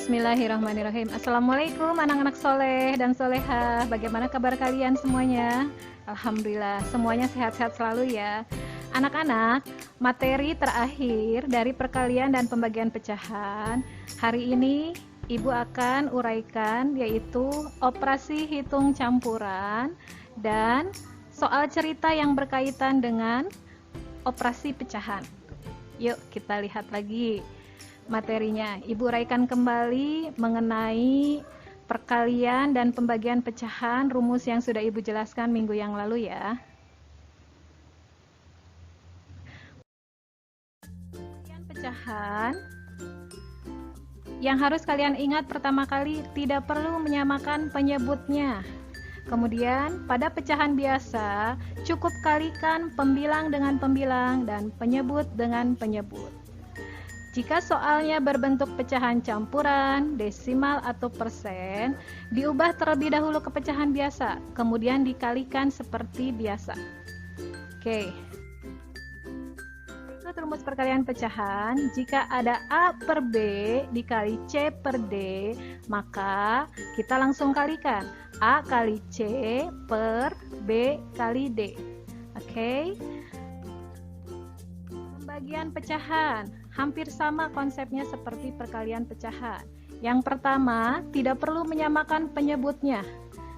Bismillahirrahmanirrahim. Assalamualaikum anak-anak soleh dan solehah. Bagaimana kabar kalian semuanya? Alhamdulillah semuanya sehat-sehat selalu ya. Anak-anak, materi terakhir dari perkalian dan pembagian pecahan hari ini Ibu akan uraikan, yaitu operasi hitung campuran dan soal cerita yang berkaitan dengan operasi pecahan. Yuk kita lihat lagi materinya. Ibu uraikan kembali mengenai perkalian dan pembagian pecahan, rumus yang sudah Ibu jelaskan minggu yang lalu ya. Pembagian pecahan yang harus kalian ingat pertama kali, tidak perlu menyamakan penyebutnya. Kemudian pada pecahan biasa cukup kalikan pembilang dengan pembilang dan penyebut dengan penyebut. Jika soalnya berbentuk pecahan campuran, desimal atau persen, diubah terlebih dahulu ke pecahan biasa, kemudian dikalikan seperti biasa. Oke. Ikut rumus perkalian pecahan, jika ada A per B dikali C per D, maka kita langsung kalikan A kali C per B kali D. Oke. Pembagian pecahan hampir sama konsepnya seperti perkalian pecahan. Yang pertama, tidak perlu menyamakan penyebutnya.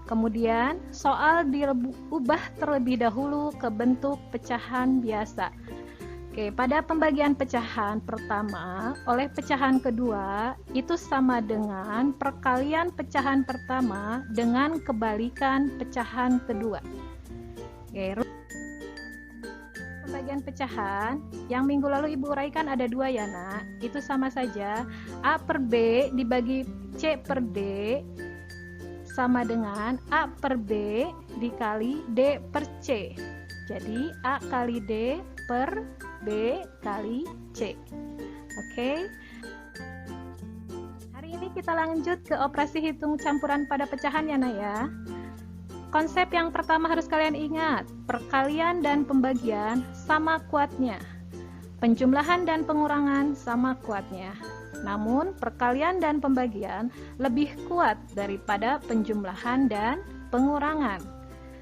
Kemudian, soal diubah terlebih dahulu ke bentuk pecahan biasa. Oke, pada pembagian pecahan pertama oleh pecahan kedua, itu sama dengan perkalian pecahan pertama dengan kebalikan pecahan kedua. Oke, pembagian pecahan yang minggu lalu Ibu uraikan ada dua ya nak, itu sama saja. A per B dibagi C per D sama dengan A per B dikali D per C. Jadi A kali D per B kali C. Oke. Hari ini kita lanjut ke operasi hitung campuran pada pecahan ya nak ya. Konsep yang pertama harus kalian ingat, perkalian dan pembagian sama kuatnya. Penjumlahan dan pengurangan sama kuatnya. Namun, perkalian dan pembagian lebih kuat daripada penjumlahan dan pengurangan.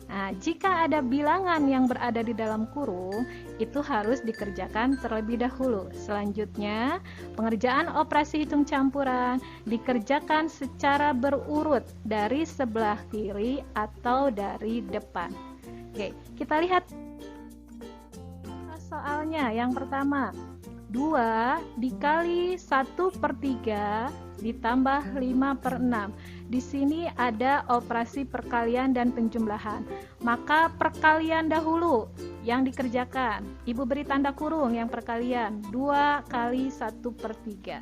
Nah, jika ada bilangan yang berada di dalam kurung, itu harus dikerjakan terlebih dahulu. Selanjutnya, pengerjaan operasi hitung campuran dikerjakan secara berurut dari sebelah kiri atau dari depan. Oke, kita lihat soalnya. Yang pertama, 2 dikali 1/3 ditambah 5/6. Di sini ada operasi perkalian dan penjumlahan. Maka perkalian dahulu yang dikerjakan. Ibu beri tanda kurung yang perkalian. 2 kali 1/3.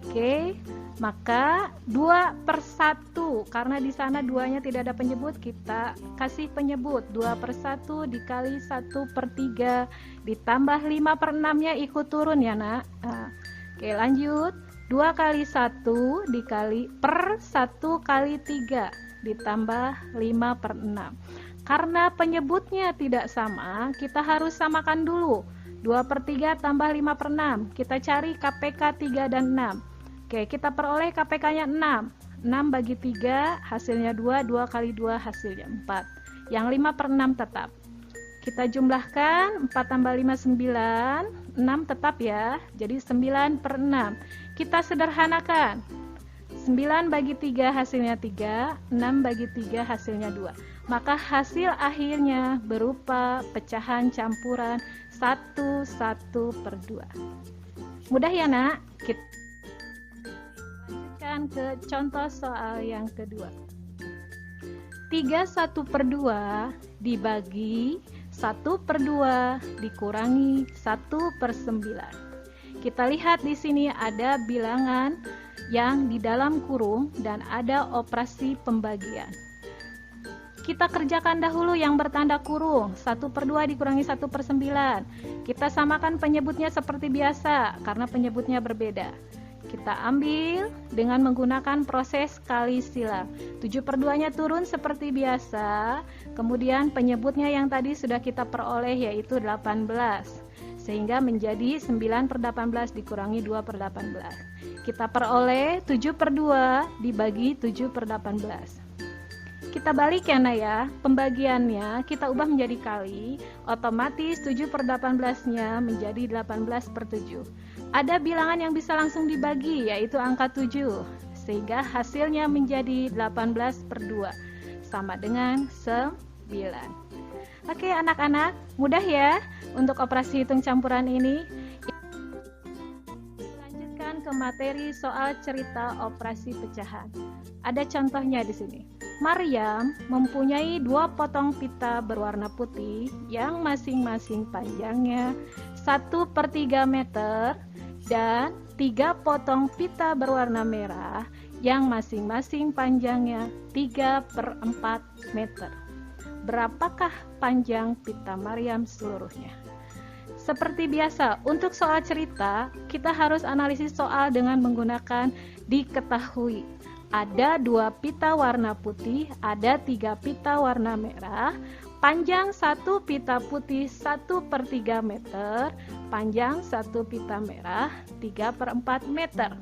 Oke, maka 2/1. Karena di sana 2-nya tidak ada penyebut, kita kasih penyebut. 2/1 dikali 1/3 ditambah 5/6-nya ikut turun ya nak. Nah, oke lanjut. 2 kali 1 dikali per 1 kali 3 ditambah 5/6. Karena penyebutnya tidak sama, kita harus samakan dulu. 2/3 tambah 5/6. Kita cari KPK 3 dan 6. Oke, kita peroleh KPK-nya 6. 6 bagi 3 hasilnya 2, 2 kali 2 hasilnya 4. Yang 5/6 tetap. Kita jumlahkan, 4 tambah 5 9, 6 tetap ya. Jadi 9/6. Kita sederhanakan. 9 bagi 3 hasilnya 3, 6 bagi 3 hasilnya 2. Maka hasil akhirnya berupa pecahan campuran 1/2. Mudah ya nak? Kita lanjutkan ke contoh soal yang kedua. 3 1/2 dibagi 1/2 dikurangi 1/9. Kita lihat di sini ada bilangan yang di dalam kurung dan ada operasi pembagian. Kita kerjakan dahulu yang bertanda kurung. 1/2 dikurangi 1/9. Kita samakan penyebutnya seperti biasa karena penyebutnya berbeda. Kita ambil dengan menggunakan proses kali silang. 7/2-nya turun seperti biasa. Kemudian penyebutnya yang tadi sudah kita peroleh yaitu 18. Sehingga menjadi 9/18 dikurangi 2/18. Kita peroleh 7/2 dibagi 7/18. Kita balik ya Nak ya, pembagiannya kita ubah menjadi kali, otomatis 7/18-nya menjadi 18/7. Ada bilangan yang bisa langsung dibagi, yaitu angka 7, sehingga hasilnya menjadi 18/2, sama dengan 9. Oke anak-anak, mudah ya untuk operasi hitung campuran ini. Lanjutkan ke materi soal cerita operasi pecahan. Ada contohnya di sini. Maryam mempunyai 2 potong pita berwarna putih yang masing-masing panjangnya 1/3 meter dan 3 potong pita berwarna merah yang masing-masing panjangnya 3/4 meter. Berapakah panjang pita Maryam seluruhnya? Seperti biasa, untuk soal cerita, kita harus analisis soal dengan menggunakan diketahui. Ada 2 pita warna putih, ada 3 pita warna merah, panjang 1 pita putih 1/3 meter, panjang 1 pita merah 3/4 meter.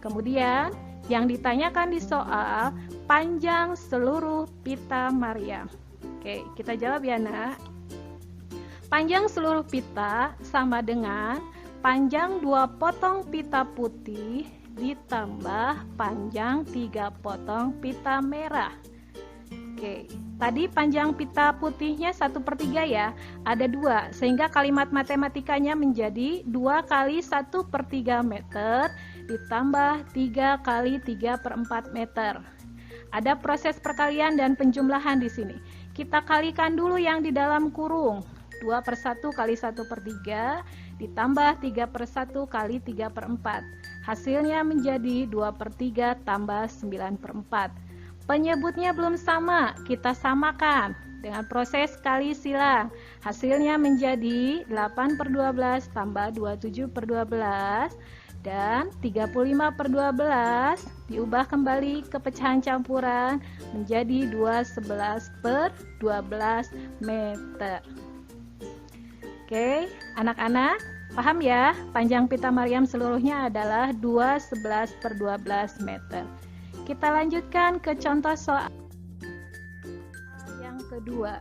Kemudian, yang ditanyakan di soal, panjang seluruh pita Maryam. Oke, kita jawab ya Nak. Panjang seluruh pita sama dengan panjang 2 potong pita putih ditambah panjang 3 potong pita merah. Oke, tadi panjang pita putihnya 1/3 ya, ada 2, sehingga kalimat matematikanya menjadi 2 kali 1/3 meter ditambah 3 kali 3/4 meter. Ada proses perkalian dan penjumlahan di sini. Kita kalikan dulu yang di dalam kurung. 2/1 kali 1/3 ditambah 3/1 kali 3/4. Hasilnya menjadi 2/3 tambah 9/4. Penyebutnya belum sama, kita samakan dengan proses kali silang. Hasilnya menjadi 8/12 tambah 27/12 dan 35/12 diubah kembali ke pecahan campuran menjadi 211/12 meter. Oke, anak-anak paham ya? Panjang pita Maryam seluruhnya adalah 211/12 meter. Kita lanjutkan ke contoh soal yang kedua.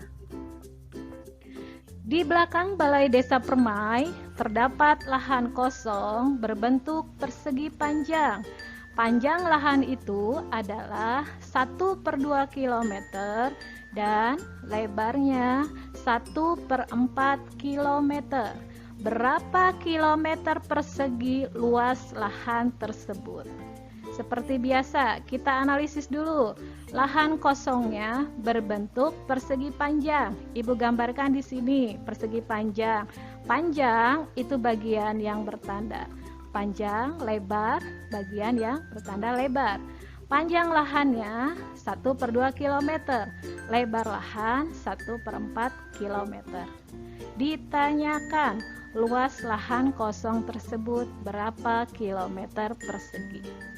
Di belakang Balai Desa Permai terdapat lahan kosong berbentuk persegi panjang. Panjang lahan itu adalah 1/2 km dan lebarnya 1/4 km. Berapa kilometer persegi luas lahan tersebut? Seperti biasa, kita analisis dulu. Lahan kosongnya berbentuk persegi panjang. Ibu gambarkan di sini persegi panjang. Panjang itu bagian yang bertanda panjang, lebar bagian yang bertanda lebar. Panjang lahannya 1/2 km, lebar lahan 1/4 km. Ditanyakan luas lahan kosong tersebut berapa kilometer persegi.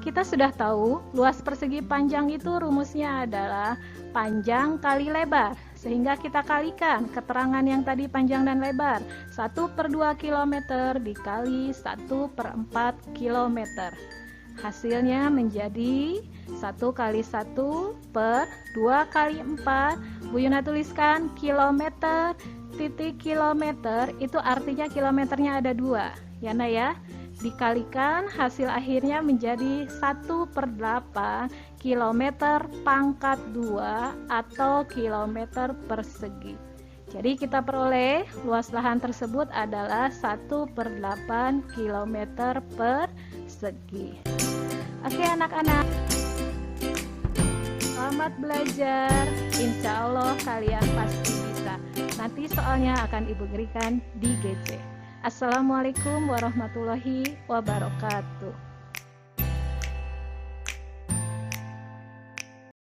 Kita sudah tahu luas persegi panjang itu rumusnya adalah panjang kali lebar, sehingga kita kalikan keterangan yang tadi panjang dan lebar. 1/2 km dikali 1/4 km. Hasilnya menjadi 1 kali 1 per 2 kali 4. Bu Yuna tuliskan kilometer titik kilometer, itu artinya kilometernya ada 2 ya Nak ya. Dikalikan hasil akhirnya menjadi 1/8 kilometer pangkat 2 atau kilometer persegi. Jadi kita peroleh luas lahan tersebut adalah 1/8 kilometer persegi. Oke anak-anak, selamat belajar. Insya Allah kalian pasti bisa. Nanti soalnya akan Ibu berikan di GC. Assalamualaikum warahmatullahi wabarakatuh.